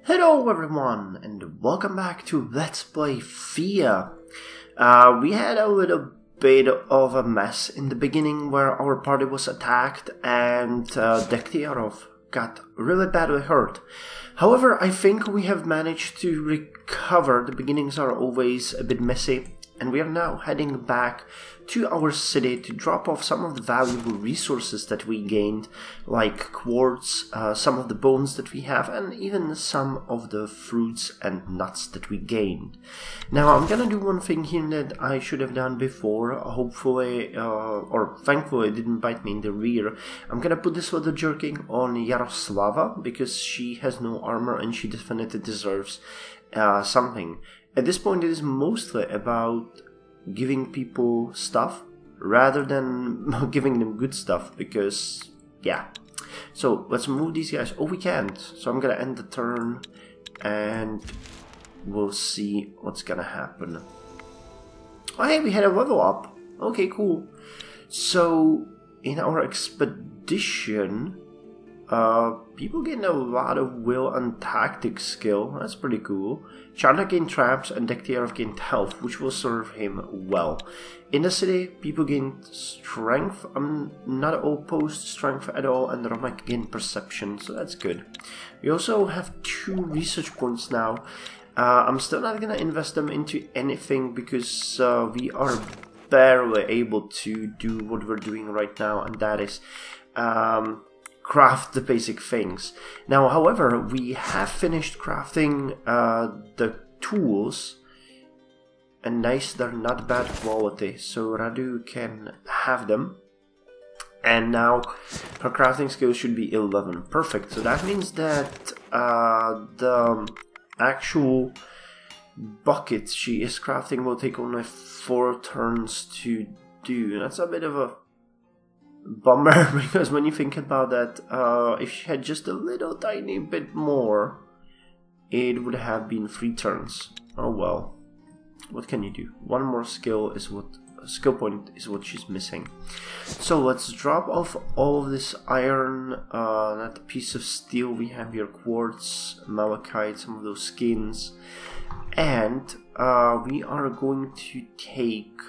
Hello everyone, and welcome back to Let's Play Thea. We had a little bit of a mess in the beginning where our party was attacked and Thea got really badly hurt. However, I think we have managed to recover. The beginnings are always a bit messy, and we are now heading back to our city to drop off some of the valuable resources that we gained, like quartz, some of the bones that we have, and even some of the fruits and nuts that we gained. Now, I'm gonna do one thing here that I should have done before, hopefully, or thankfully it didn't bite me in the rear. I'm gonna put this leather jerking on Yaroslava, because she has no armor and she definitely deserves something. At this point, it is mostly about giving people stuff rather than giving them good stuff, because, yeah. So, let's move these guys. Oh, we can't. So I'm gonna end the turn and we'll see what's gonna happen. Oh, hey, we had a level up. Okay, cool. So, in our expedition, people gain a lot of will and tactic skill. That's pretty cool. Chandra gained traps and Thea gained health, which will serve him well. In the city, people gain strength. I'm not opposed to strength at all, and Romek gained perception, so that's good. We also have 2 research points now. I'm still not gonna invest them into anything because we are barely able to do what we're doing right now, and that is craft the basic things. Now, however, we have finished crafting the tools, and nice, they're not bad quality, so Radu can have them. And now her crafting skill should be 11. Perfect. So that means that the actual bucket she is crafting will take only 4 turns to do. That's a bit of a bummer, because when you think about that, if she had just a little tiny bit more, it would have been 3 turns. Oh well, what can you do? One more skill point is what she's missing. So let's drop off all of this iron, that piece of steel we have here, quartz, malachite, some of those skins, and we are going to take,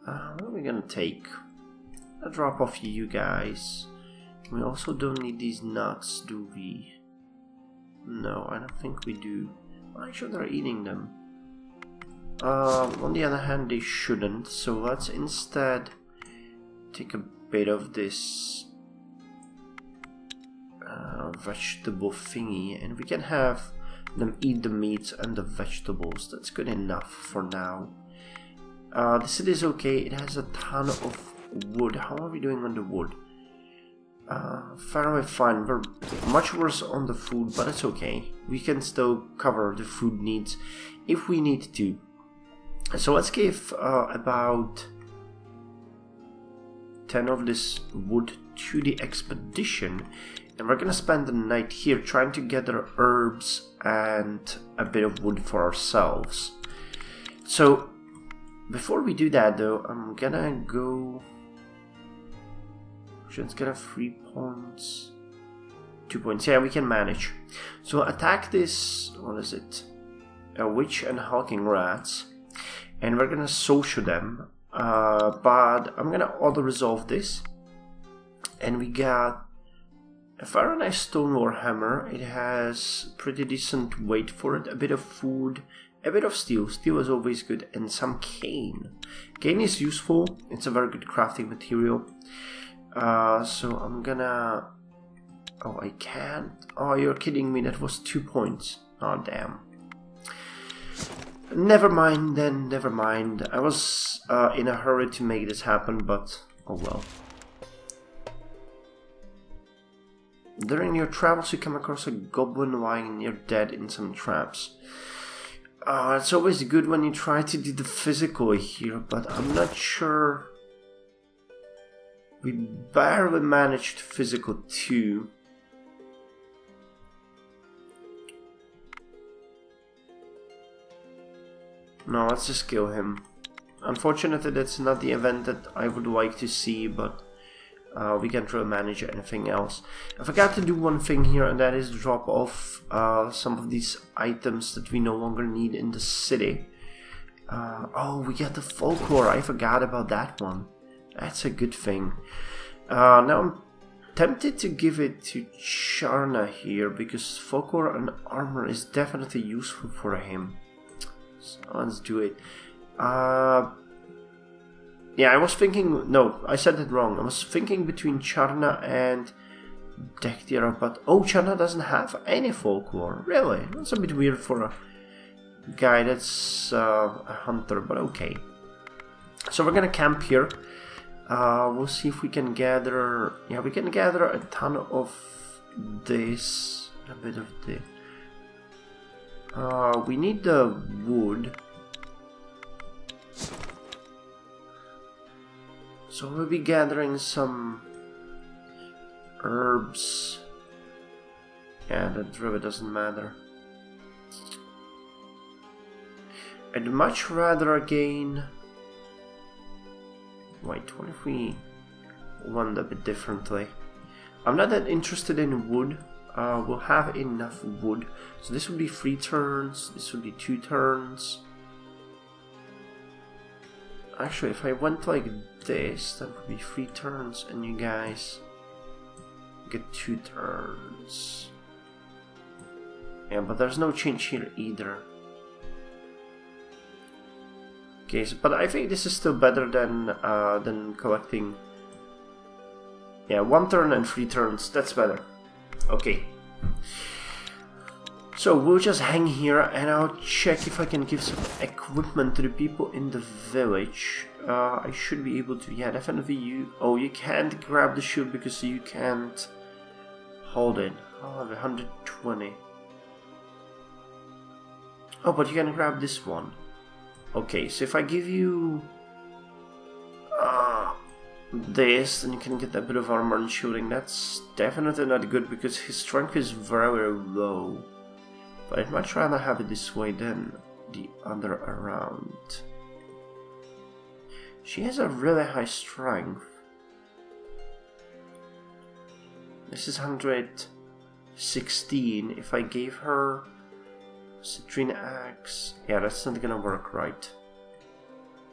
what are we gonna take? I'll drop off you guys. We also don't need these nuts, do we? No, I don't think we do. I'm sure they're eating them. On the other hand, they shouldn't. So let's instead take a bit of this vegetable thingy, and we can have them eat the meats and the vegetables. That's good enough for now. The city is okay. It has a ton of wood. How are we doing on the wood? Fairly fine. We're much worse on the food, but it's okay. We can still cover the food needs if we need to. So let's give about 10 of this wood to the expedition, and we're gonna spend the night here trying to gather herbs and a bit of wood for ourselves. So before we do that, though, I'm gonna go. Let's get a 3 points, 2 points. Yeah, we can manage. So attack this. What is it? A witch and hulking rats, and we're gonna social them. But I'm gonna auto resolve this, and we got a very nice stone war hammer. It has pretty decent weight for it. A bit of food, a bit of steel. Steel is always good, and some cane. Cane is useful. It's a very good crafting material. So I'm gonna... Oh, I can't. Oh, you're kidding me. That was 2 points. Oh, damn. Never mind then, never mind. I was in a hurry to make this happen, but oh well. During your travels, you come across a goblin lying near dead in some traps. It's always good when you try to do the physical here, but I'm not sure. We barely managed physical too. No, let's just kill him. Unfortunately, that's not the event that I would like to see, but we can't really manage anything else. I forgot to do one thing here, and that is drop off some of these items that we no longer need in the city. Oh, we get the folklore. I forgot about that one. That's a good thing. Now I'm tempted to give it to Charna here, because folklore and armor is definitely useful for him. So let's do it. Yeah, I was thinking... No, I said it wrong. I was thinking between Charna and Dekhtira, but... Oh, Charna doesn't have any folklore. Really? That's a bit weird for a guy that's a hunter, but okay. So we're gonna camp here. We'll see if we can gather... Yeah, we can gather a ton of this. A bit of this. We need the wood. So we'll be gathering some herbs. Yeah, that really doesn't matter. I'd much rather gain... Wait, what if we want a bit differently? I'm not that interested in wood. We'll have enough wood. So this would be 3 turns, this would be 2 turns. Actually, if I went like this, that would be 3 turns, and you guys get 2 turns. Yeah, but there's no change here either. Okay, so, but I think this is still better than collecting. Yeah, 1 turn and 3 turns. That's better. Okay. So we'll just hang here, and I'll check if I can give some equipment to the people in the village. I should be able to. Yeah, definitely you. Oh, you can't grab the shield because you can't hold it. I'll have 120. Oh, but you can grab this one. Okay, so if I give you this, then you can get a bit of armor and shielding. That's definitely not good because his strength is very, very low. But I'd much rather have it this way than the other around. She has a really high strength. This is 116. If I gave her citrine axe, yeah, that's not gonna work, right?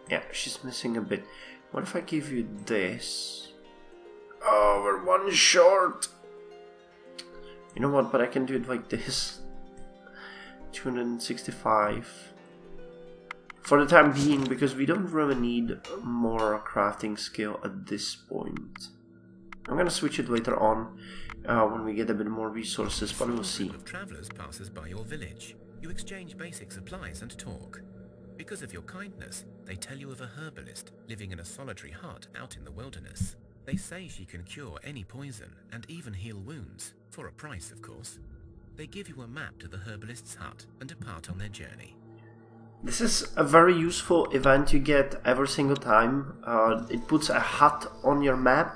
Yeah, she's missing a bit. What if I give you this? Oh, we're 1 short. You know what? But I can do it like this. 265 for the time being, because we don't really need more crafting skill at this point. I'm gonna switch it later on when we get a bit more resources, but we'll see. Of travelers passes by your village. You exchange basic supplies and talk. Because of your kindness, they tell you of a herbalist living in a solitary hut out in the wilderness. They say she can cure any poison and even heal wounds, for a price, of course. They give you a map to the herbalist's hut and depart on their journey. This is a very useful event you get every single time. It puts a hut on your map,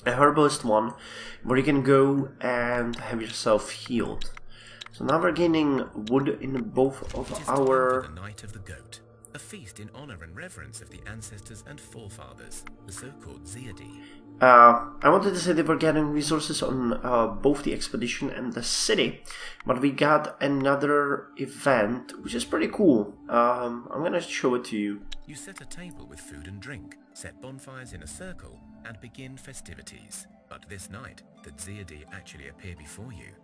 a herbalist one, where you can go and have yourself healed. So now we're gaining wood in both of our... The Night of the Goat, a feast in honor and reverence of the ancestors and forefathers, the so-called Zeadi. I wanted to say that we're getting resources on both the expedition and the city, but we got another event, which is pretty cool. I'm gonna show it to you. You set a table with food and drink, set bonfires in a circle, and begin festivities. But this night, the Zeadi actually appear before you.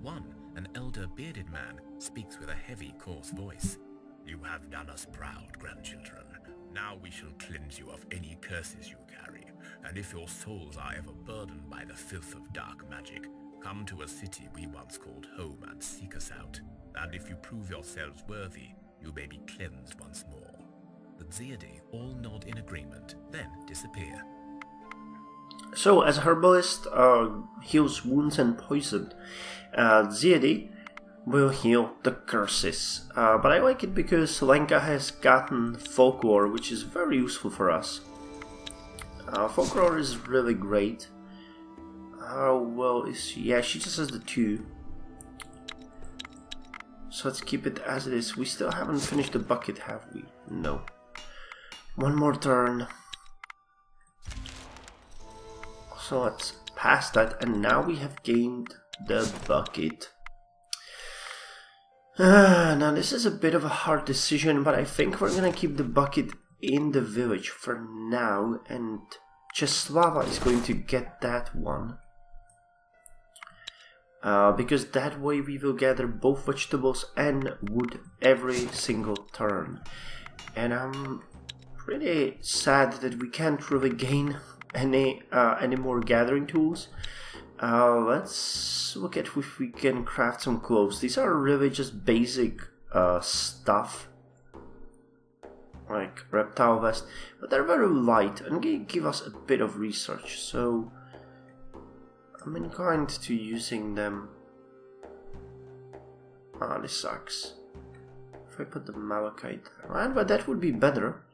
One, an elder bearded man, speaks with a heavy, coarse voice. You have done us proud, grandchildren. Now we shall cleanse you of any curses you carry. And if your souls are ever burdened by the filth of dark magic, come to a city we once called home and seek us out. And if you prove yourselves worthy, you may be cleansed once more. The Zeadi all nod in agreement, then disappear. So, as a herbalist heals wounds and poison, Zeadi will heal the curses. But I like it because Lenka has gotten folklore, which is very useful for us. Folklore is really great. How well is she? Yeah, she just has the 2. So let's keep it as it is. We still haven't finished the bucket, have we? No. 1 more turn. So let's pass that, and now we have gained the bucket. Now this is a bit of a hard decision, but I think we're gonna keep the bucket in the village for now, and Cheslava is going to get that one. Because that way we will gather both vegetables and wood every single turn. And I'm pretty sad that we can't really gain any more gathering tools. Let's look at if we can craft some clothes. These are really just basic stuff, like reptile vest, but they're very light and they give us a bit of research, so I'm inclined to using them. Ah, this sucks. If I put the malachite around, but that would be better.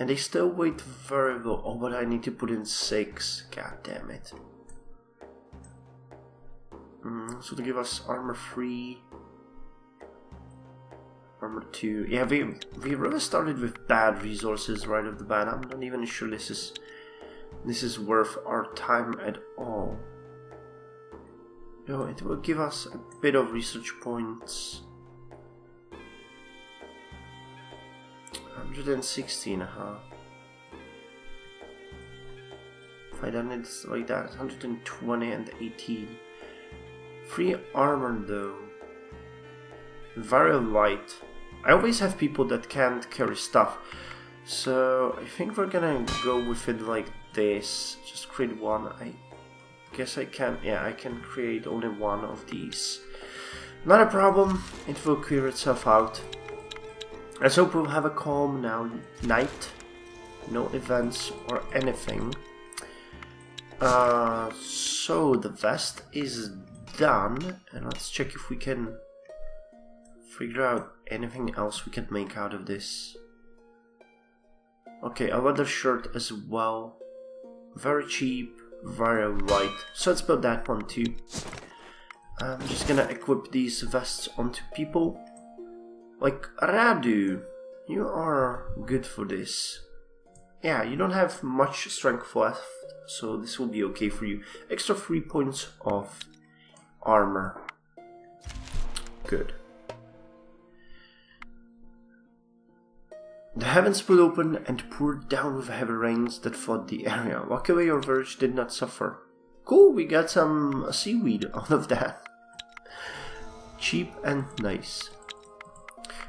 And they still weight very low. Oh, but I need to put in 6. God damn it. So to give us armor 3, armor 2. Yeah, we really started with bad resources right off the bat. I'm not even sure this is worth our time at all. No, it will give us a bit of research points. 116, huh? If I done it like that, 120 and 18. Free armor though. Very light. I always have people that can't carry stuff. So I think we're gonna go with it like this. Just create one. I guess I can, yeah, I can create only one of these. Not a problem, it will clear itself out. Let's hope we'll have a calm night. No events or anything. So the vest is done, and let's check if we can figure out anything else we can make out of this. Okay, a leather shirt as well. Very cheap, very light. So let's build that one too. I'm just gonna equip these vests onto people. Like, Radu, you are good for this. Yeah, you don't have much strength left, so this will be okay for you. Extra 3 points of armor. Good. The heavens split open and poured down with heavy rains that flooded the area. Luckily your village did not suffer. Cool, we got some seaweed out of that. Cheap and nice.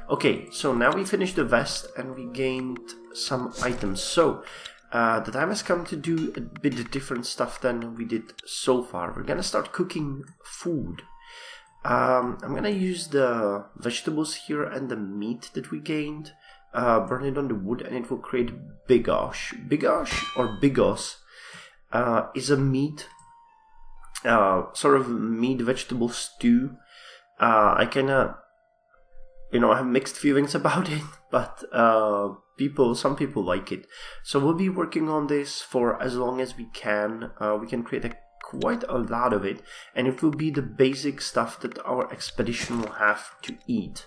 Okay, so now we finished the vest and we gained some items. So, the time has come to do a bit different stuff than we did so far. We're gonna start cooking food. I'm gonna use the vegetables here and the meat that we gained. Burn it on the wood and it will create bigosh. Bigosh or bigos is a meat, sort of meat vegetable stew. I kinda, I have mixed feelings about it, but some people like it. So we'll be working on this for as long as we can. We can create quite a lot of it, and it will be the basic stuff that our expedition will have to eat.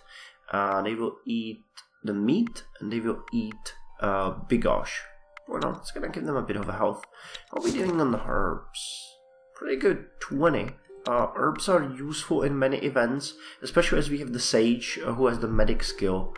They will eat the meat, and they will eat bigosh. Well, it's gonna give them a bit of a health. How are we doing on the herbs? Pretty good, 20. Herbs are useful in many events, especially as we have the sage who has the medic skill.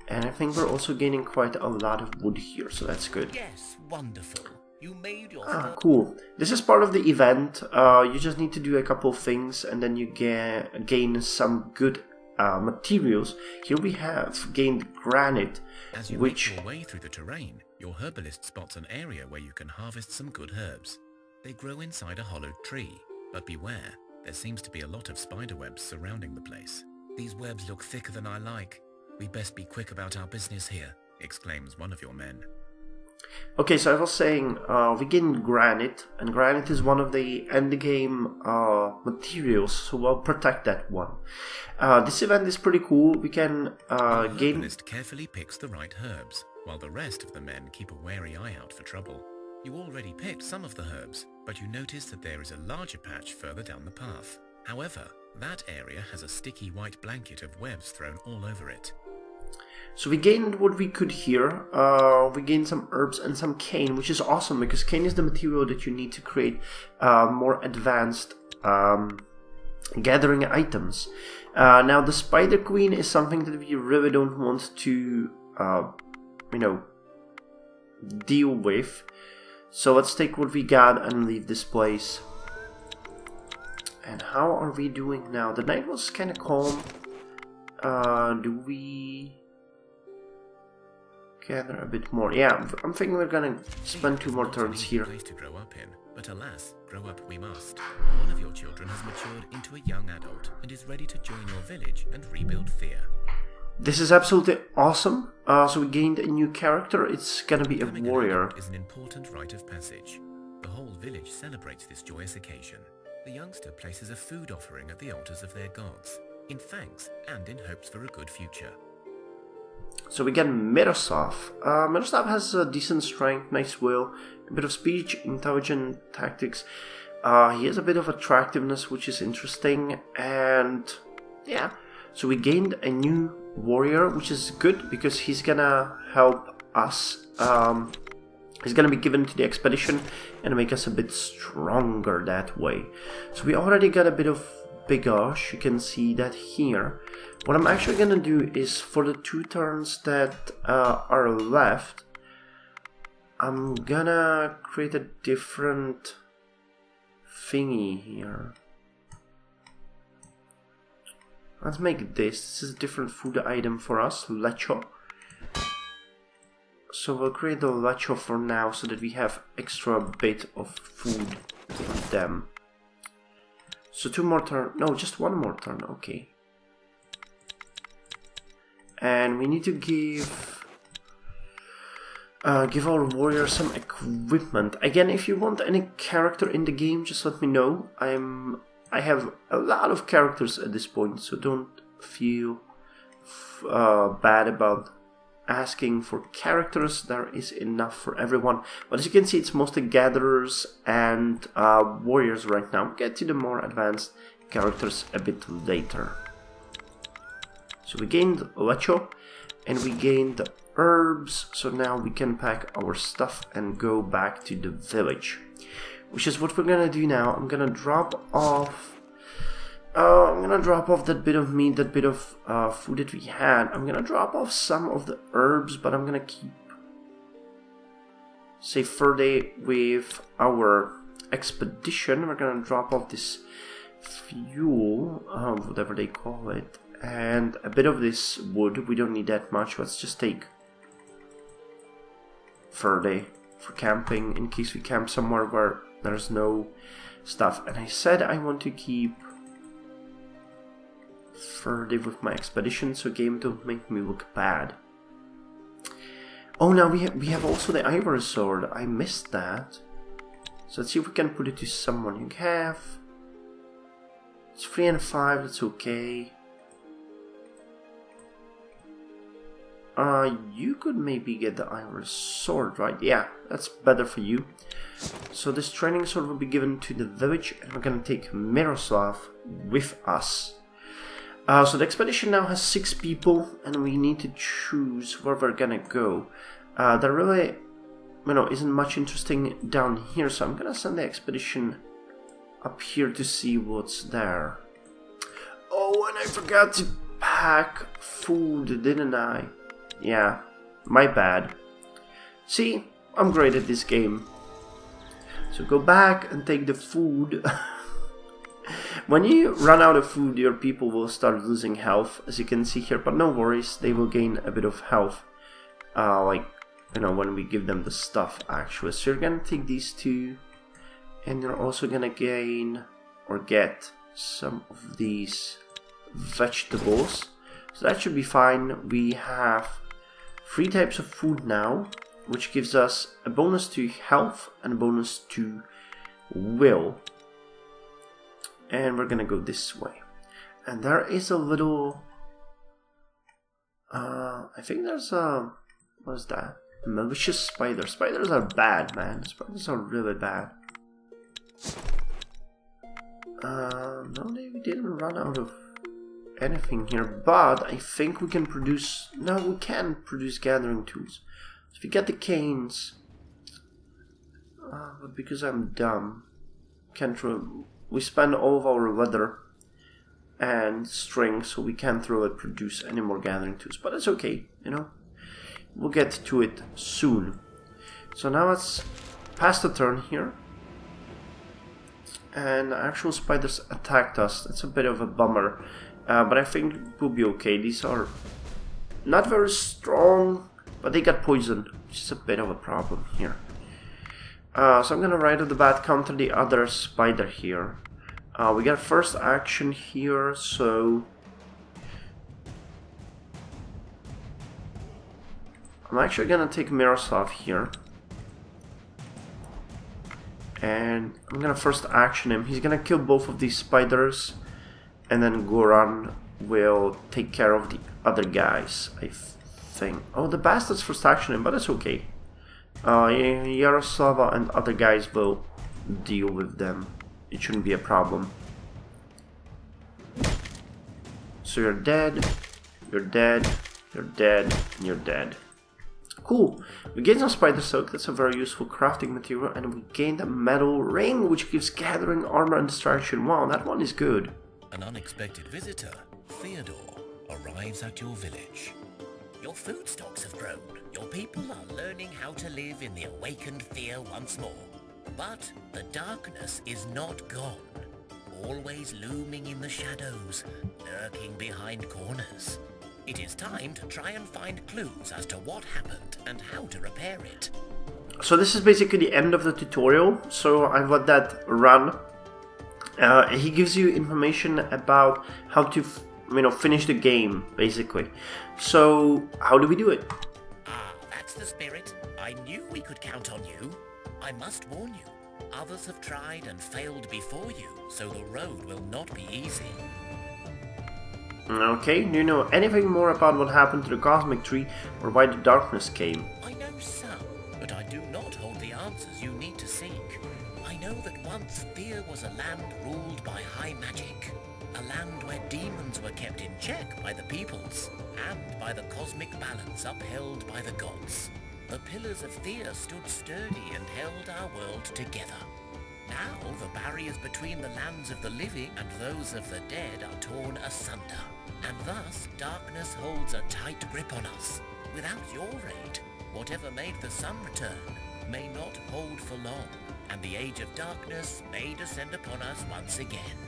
And I think we're also gaining quite a lot of wood here, so that's good. Yes, wonderful. You made your cool. This is part of the event. You just need to do a couple of things and then you gain some good materials. Here we have gained granite. As you make your way through the terrain, your herbalist spots an area where you can harvest some good herbs. They grow inside a hollowed tree, but beware. There seems to be a lot of spider webs surrounding the place. These webs look thicker than I like. We best be quick about our business here, exclaims one of your men. Okay, so I was saying, we gain granite, and granite is one of the endgame materials, so we'll protect that one. This event is pretty cool. We can the gain... herbalist carefully picks the right herbs, while the rest of the men keep a wary eye out for trouble. You already picked some of the herbs, but you notice that there is a larger patch further down the path. However, that area has a sticky white blanket of webs thrown all over it. So we gained what we could here. We gained some herbs and some cane, which is awesome because cane is the material that you need to create more advanced gathering items. Now the Spider Queen is something that we really don't want to, you know, deal with. So let's take what we got and leave this place. And how are we doing now? The night was kind of calm. Do we gather a bit more? Yeah, I'm thinking we're gonna spend 2 more turns here. Place to grow up in, but alas, grow up we must. One of your children has matured into a young adult and is ready to join your village and rebuild Thea. This is absolutely awesome. So we gained a new character. It's gonna be a warrior. Is an important rite of passage. The whole village celebrates this joyous occasion. The youngster places a food offering at the altars of their gods, in thanks and in hopes for a good future. So we get Miroslav. Miroslav has a decent strength, nice will, a bit of speech, intelligent tactics. He has a bit of attractiveness, which is interesting, and yeah. So we gained a new warrior, which is good because he's gonna help us. He's gonna be given to the expedition and make us a bit stronger that way. So we already got a bit of Bigosh, you can see that here. What I'm actually gonna do is for the 2 turns that are left, I'm gonna create a different thingy here. Let's make this. This is a different food item for us, lecho. So we'll create the lecho for now so that we have extra bit of food for them. So 2 more turns, no, just 1 more turn, okay. And we need to give our warrior some equipment. Again, if you want any character in the game, just let me know. I have a lot of characters at this point, so don't feel bad about asking for characters. There is enough for everyone. But as you can see, it's mostly gatherers and warriors right now. We'll get to the more advanced characters a bit later. So we gained lecho and we gained the herbs, so now we can pack our stuff and go back to the village, which is what we're gonna do now. I'm gonna drop off that bit of meat, that bit of food that we had. I'm gonna drop off some of the herbs, but I'm gonna keep, say, further with our expedition. We're gonna drop off this fuel, whatever they call it, and a bit of this wood. We don't need that much. Let's just take further for camping in case we camp somewhere where there's no stuff. And I said I want to keep further with my expedition, so game don't make me look bad. Oh, now we have also the ivory sword. I missed that. So let's see if we can put it to someone. You have, it's 3 and 5. That's okay. You could maybe get the iron sword, right? Yeah, that's better for you. So this training sword will be given to the village, and we're gonna take Miroslav with us. So the expedition now has 6 people, and we need to choose where we're gonna go. There really, isn't much interesting down here, so I'm gonna send the expedition up here to see what's there. Oh, and I forgot to pack food, didn't I? Yeah, my bad. See, I'm great at this game. So go back and take the food. When you run out of food, your people will start losing health, as you can see here, but no worries, they will gain a bit of health, when we give them the stuff, actually. So you're gonna take these 2, and you're also gonna gain, or get, some of these vegetables. So that should be fine. We have 3 types of food now, which gives us a bonus to health and a bonus to will. And we're gonna go this way. And there is a little... I think there's a... What's that? Malicious spider. Spiders are bad, man. Spiders are really bad. No, they didn't run out of anything here, but I think we can produce... No, we can produce gathering tools. So if you get the canes... but because I'm dumb, can't throw... We spend all of our leather and string, so we can't throw it produce any more gathering tools. But it's okay, you know. We'll get to it soon. So now let's pass the turn here. And actual spiders attacked us. That's a bit of a bummer. But I think we'll be okay. These are not very strong, but they got poisoned, which is a bit of a problem here. So I'm gonna right off the bat counter the other spider here. We got first action here, so I'm actually gonna take Miroslav here. And I'm gonna first action him. He's gonna kill both of these spiders, and then Goran will take care of the other guys, I think. Oh, the bastards first action him, but it's okay. Yaroslava and other guys will deal with them. It shouldn't be a problem. So you're dead, you're dead, you're dead, and you're dead. Cool. We gained some spider silk, that's a very useful crafting material, and we gained a metal ring, which gives gathering armor and distraction. Wow, that one is good. An unexpected visitor, Theodore, arrives at your village. Your food stocks have grown. Your people are learning how to live in the awakened Thea once more. But the darkness is not gone. Always looming in the shadows, lurking behind corners. It is time to try and find clues as to what happened and how to repair it. So this is basically the end of the tutorial, so I've let that run. He gives you information about how to finish the game, basically. So how do we do it? Ah, that's the spirit. I knew we could count on you. I must warn you, others have tried and failed before you, so the road will not be easy. Okay, do you know anything more about what happened to the cosmic tree or why the darkness came? I know some, but I do not hold the answers you need to seek. I know that once Thea was a land ruled by high magic. A land where demons were kept in check by the peoples, and by the cosmic balance upheld by the gods. The pillars of Thea stood sturdy and held our world together. Now the barriers between the lands of the living and those of the dead are torn asunder, and thus darkness holds a tight grip on us. Without your aid, whatever made the sun return may not hold for long, and the age of darkness may descend upon us once again.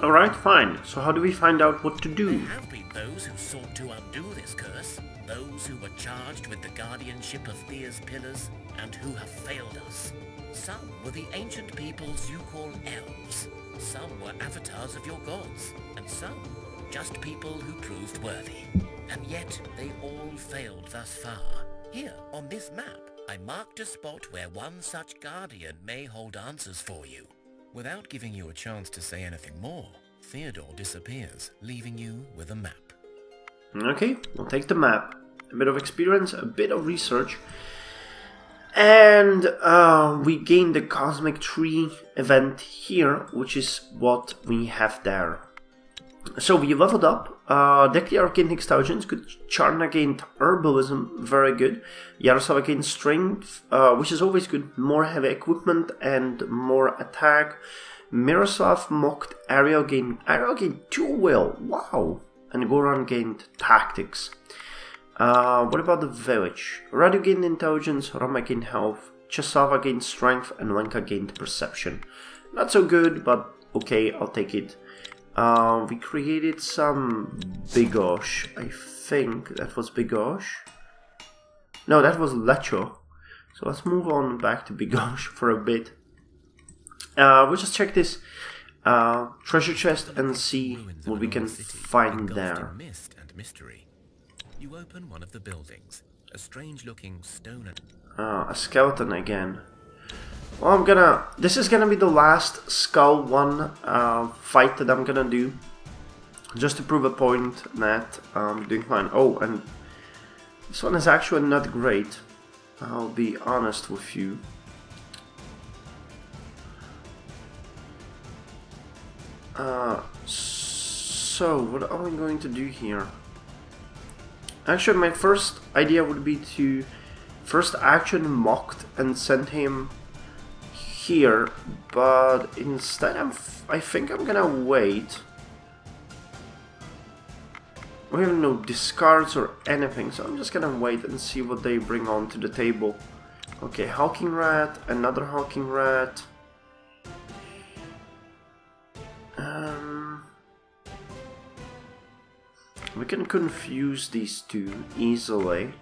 Alright, fine. So how do we find out what to do? There have been those who sought to undo this curse, those who were charged with the guardianship of Thea's pillars, and who have failed us. Some were the ancient peoples you call elves, some were avatars of your gods, and some just people who proved worthy. And yet they all failed thus far. Here, on this map, I marked a spot where one such guardian may hold answers for you. Without giving you a chance to say anything more, Theodore disappears, leaving you with a map. Okay, we'll take the map. A bit of experience, a bit of research. And we gain the Cosmic Tree event here, which is what we have there. So we leveled up. Dekliar gained Extravagance, good. Charna gained Herbalism, very good. Yaroslava gained Strength, which is always good. More heavy equipment and more attack. Miroslav mocked Ariel gained 2 will, wow. And Goran gained Tactics. What about the village? Radu gained Intelligence, Roma gained Health, Chesava gained Strength, and Lenka gained Perception. Not so good, but okay, I'll take it. We created some Bigosh. I think that was Bigosh. No, that was Lecho. So let's move on back to Bigosh for a bit. We'll just check this treasure chest and see what we can find there. Mist and mystery. You open one of the buildings, a strange-looking stone. A skeleton again. Well, this is gonna be the last Skull 1 fight that I'm gonna do, just to prove a point that I'm doing fine. Oh, and this one is actually not great. I'll be honest with you. So, what are we going to do here? Actually, my first idea would be to first action mocked and send him here, but instead I think I'm gonna wait. We have no discards or anything, so I'm just gonna wait and see what they bring onto the table. Okay, Hawking Rat, another Hawking Rat. We can confuse these two easily.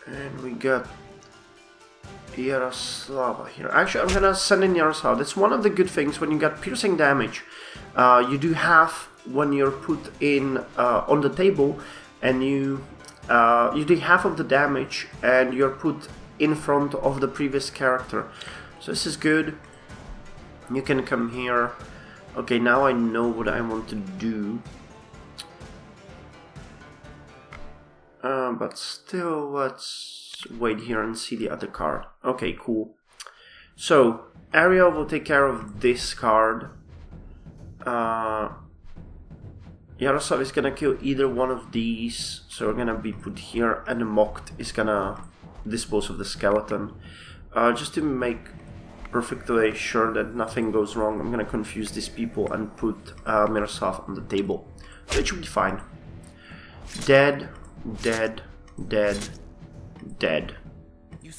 And we got Yaroslava here. Actually, I'm gonna send in Yaroslav. That's one of the good things when you got piercing damage. You do half when you're put in on the table, and you do half of the damage, and you're put in front of the previous character. So this is good. You can come here. Okay, now I know what I want to do. But still, let's wait here and see the other card. Okay, cool. So, Ariel will take care of this card. Yaroslav is gonna kill either one of these, so we're gonna be put here, and the Mocked is gonna dispose of the skeleton. Just to make perfectly sure that nothing goes wrong, I'm gonna confuse these people and put Miroslav on the table. So it should be fine. Dead, dead, dead, dead.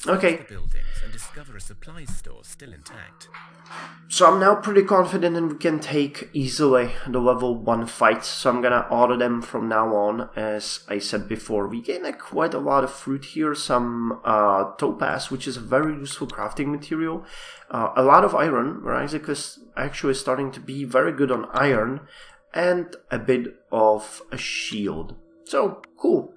Okay. The buildings and discover a supplies store still intact. So I'm now pretty confident that we can take easily the level 1 fights, so I'm gonna order them from now on. As I said before, we gain quite a lot of fruit here, some topaz, which is a very useful crafting material, a lot of iron, where Isaac is actually starting to be very good on iron, and a bit of a shield. So, cool.